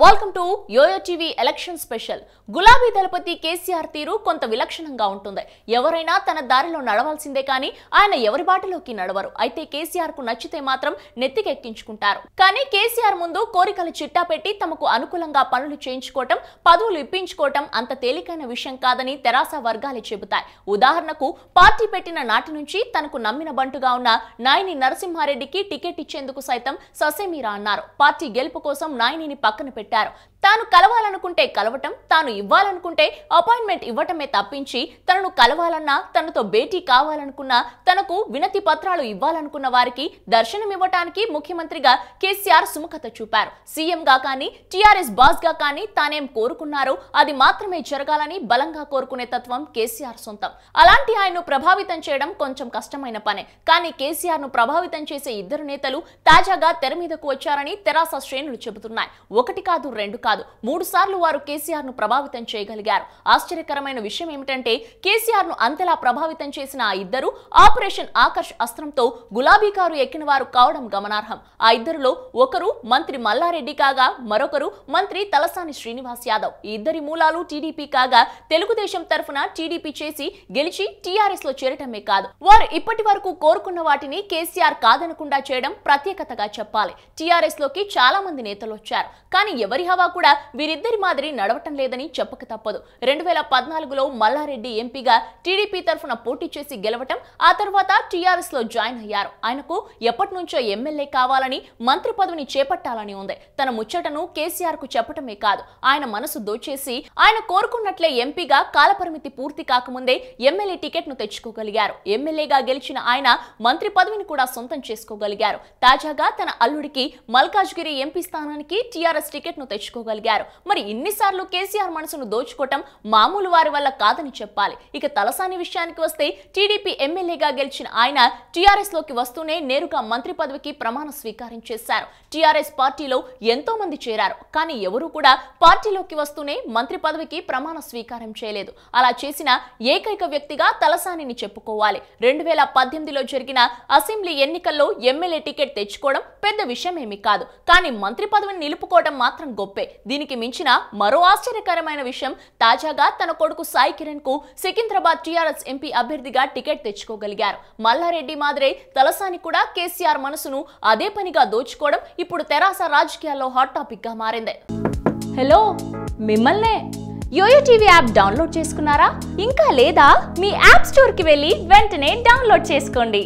Welcome to Yoyo TV election special. గులాబీ దళపతి కేసీఆర్ తీరు కొంత విలక్షణంగా ఉంటుంది. ఎవరైనా తన దారిలో నడవాల్సిందే కానీ ఆయన ఎవరి బాటలోకి నడవరు. అయితే కేసీఆర్ కు నచ్చితే మాత్రం నెత్తికెక్కించుకుంటారు. కానీ కేసీఆర్ ముందు కోరికలు చిట్టా పెట్టి తమకు అనుకూలంగా పనులు చేయించుకోవటం, పదవులు ఇప్పించుకోవటం అంత తేలికైన విషయం కాదని తెరాస వర్గాలే చెబుతాయి. ఉదాహరణకు పార్టీ పెట్టిన నాటి నుంచి తనకు నమ్మిన బంటుగా ఉన్న నాయని నరసింహారెడ్డికి టికెట్ ఇచ్చేందుకు సైతం ససేమీరా అన్నారు. పార్టీ గెలుపు కోసం నాయనిని పక్కన పెట్టారు. తాను కలవాలనుకుంటే కలవటం, తాను ఇవ్వాలనుకుంటే అపాయింట్మెంట్ ఇవ్వటమే తప్పించి తనను కలవాలన్నా, తనతో భేటీ కావాలనుకున్నా, తనకు వినతి పత్రాలు ఇవ్వాలనుకున్న వారికి దర్శనం ఇవ్వటానికి ముఖ్యమంత్రిగా కేసీఆర్ సుముఖత చూపారు. సీఎంగా కానీ టీఆర్ఎస్ బాస్ గా కానీ తానేం కోరుకున్నారో అది మాత్రమే జరగాలని బలంగా కోరుకునే తత్వం కేసీఆర్ సొంతం. అలాంటి ఆయన్ను ప్రభావితం చేయడం కొంచెం కష్టమైన పనే. కానీ కేసీఆర్ ను ప్రభావితం చేసే ఇద్దరు నేతలు తాజాగా తెర మీదకు వచ్చారని తెరాస శ్రేణులు చెబుతున్నాయి. ఒకటి కాదు, రెండు కాదు, 3 సార్లు వారు కేసీఆర్ ను ప్రభావితం చేయగలిగారు. ఆశ్చర్యకరమైన విషయం ఏమిటంటే కేసీఆర్ ను అంతలా ప్రభావితం చేసిన ఆ ఇద్దరు ఆపరేషన్ ఆకర్ష్ అస్త్రంతో గులాబీ కారు ఎక్కిన వారు కావడం గమనార్హం. ఆ ఇద్దరులో ఒకరు మంత్రి మల్లారెడ్డి కాగా మరొకరు మంత్రి తలసాని శ్రీనివాస్ యాదవ్. ఈ ఇద్దరి మూలాలు టీడీపీ కాగా తెలుగుదేశం తరఫున టీడీపీ చేసి గెలిచి టీఆర్ఎస్ లో చేరటమే కాదు, వారు ఇప్పటి వరకు కోరుకున్న వాటిని కేసీఆర్ కాదనకుండా చేయడం ప్రత్యేకతగా చెప్పాలి. టీఆర్ఎస్ లోకి చాలా మంది నేతలు వచ్చారు, కానీ ఎవరి హవా కూడా వీరిద్దరి మాదిరి నడవటం లేదని చెప్పక తప్పదు. 2014లో మల్లారెడ్డి ఎంపీగా టీడీపీ తరఫున పోటీ చేసి గెలవటం, ఆ తర్వాత టీఆర్ఎస్ లో జాయిన్ అయ్యారు. ఆయనకు ఎప్పటి నుంచో ఎమ్మెల్యే కావాలని, మంత్రి పదవిని చేపట్టాలని ఉంది. తన ముచ్చటను కేసీఆర్ కు చెప్పటమే కాదు, ఆయన మనసు దోచేసి ఆయన కోరుకున్నట్లే ఎంపీగా కాలపరిమితి పూర్తి కాకముందే ఎమ్మెల్యే టికెట్ ను తెచ్చుకోగలిగారు. ఎమ్మెల్యేగా గెలిచిన ఆయన మంత్రి పదవిని కూడా సొంతం చేసుకోగలిగారు. తాజాగా తన అల్లుడికి మల్కాజ్గిరి ఎంపీ స్థానానికి టీఆర్ఎస్ టికెట్ ను తెచ్చుకోగలిగారు. మరి ఇన్నిసార్లు కేసీఆర్ మనసును దోచుకోవటం మామూలు వారి వల్ల కాదని చెప్పాలి. ఇక తలసాని విషయానికి వస్తే టీడీపీ ఎమ్మెల్యేగా గెలిచిన ఆయన టీఆర్ఎస్ లోకి వస్తూనే నేరుగా మంత్రి పదవికి ప్రమాణ స్వీకారం చేశారు. టీఆర్ఎస్ పార్టీలో ఎంతో మంది చేరారు, కానీ ఎవరూ కూడా పార్టీలోకి వస్తూనే మంత్రి పదవికి ప్రమాణ స్వీకారం చేయలేదు. అలా చేసిన ఏకైక వ్యక్తిగా తలసానిని చెప్పుకోవాలి. 2018లో జరిగిన అసెంబ్లీ ఎన్నికల్లో ఎమ్మెల్యే టికెట్ తెచ్చుకోవడం పెద్ద విషయమేమీ కాదు, కానీ మంత్రి పదవిని నిలుపుకోవడం మాత్రం గొప్పే. దీనికి మించిన మరో ఆశ్చర్యకరమైన విషయం, తాజాగా తన కొడుకు సాయి కిరణ్ కు సికింద్రాబాద్ టీఆర్ఎస్ ఎంపీ అభ్యర్థిగా టికెట్ తెచ్చుకోగలిగారు. మల్లారెడ్డి మాదిరే తలసాని కూడా కేసీఆర్ మనసును అదే పనిగా దోచుకోవడం ఇప్పుడు తెరాస రాజకీయాల్లో హాట్ టాపిక్ గా మారింది. హలో, మిమ్మల్నే. యోయో టీవీ యాప్ డౌన్లోడ్ చేసుకున్నారా? ఇంకా లేదా? మీ యాప్ స్టోర్ కి వెళ్ళి వెంటనే డౌన్లోడ్ చేసుకోండి.